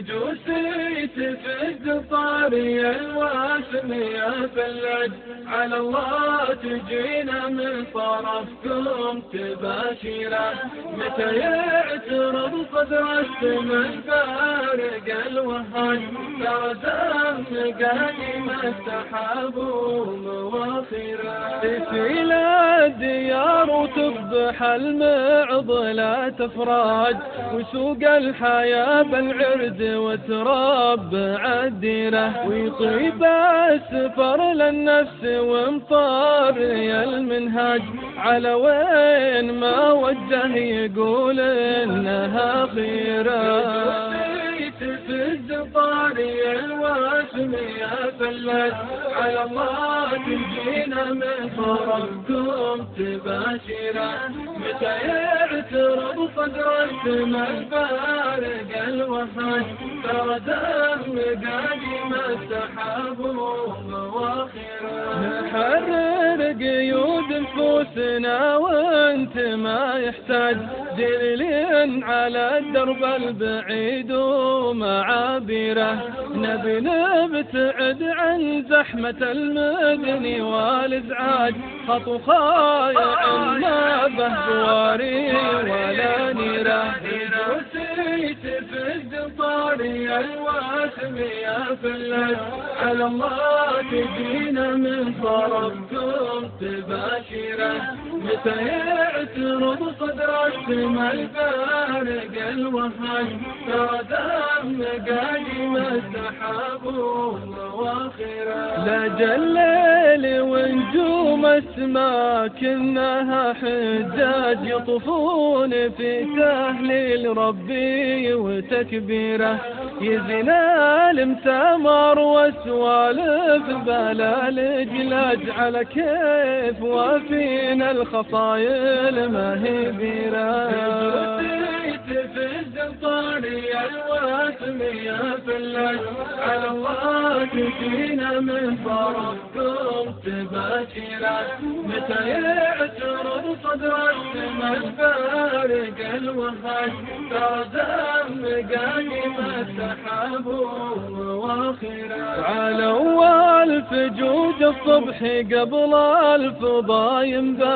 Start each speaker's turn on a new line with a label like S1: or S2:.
S1: جوسيت في الدفاري الواسم يا فلج على الله تجينا من طرفكم تباشيره متى يعترض صدر السمن فارق الوهج ترى دم قادم السحاب ومواخره تسيل الديار وتذبح المعضلة تفرج وسوق الحياة بالعرض وتربع الديرة ويطيب السفر للنفس ومطاري المنهج على وين ما وجه يقول انها خيره في الزفاري الواسم يا فلج على الله تجينا من طرفكم تباشيره متى يعترض صدر السماء فارق الوهج ترى دم قادم السحاب ومواخره نحرر قيود نفوسنا وانت ما يحتاج دليل على الدرب البعيد ومعابره نبي نبتعد عن زحمة المدن والازعاج خطو خايع ما به بواري ولا نيره وسيت في الدفاري الواسم يا فلج على الله تجينا من طرفكم تباشيره متى يعترض صدر السما الفارق الوهج ترى دم قادم السحاب ومواخره لاجل الليل ونجوم السما كنها حجاج يطوفون في تهليل ربي وتكبيره يزين المسامر وسوالف بلا الجلاج على كيف وفينا الخصايل ما هي بيره في الزفاري الواسم يا فلج على الله تجينا من طرفكم تباشيره متى يعترض صدر السما الفارق الوهج ترى دم قادم السحاب ومواخره على اول فجوج الصبح قبل الفضا ينبات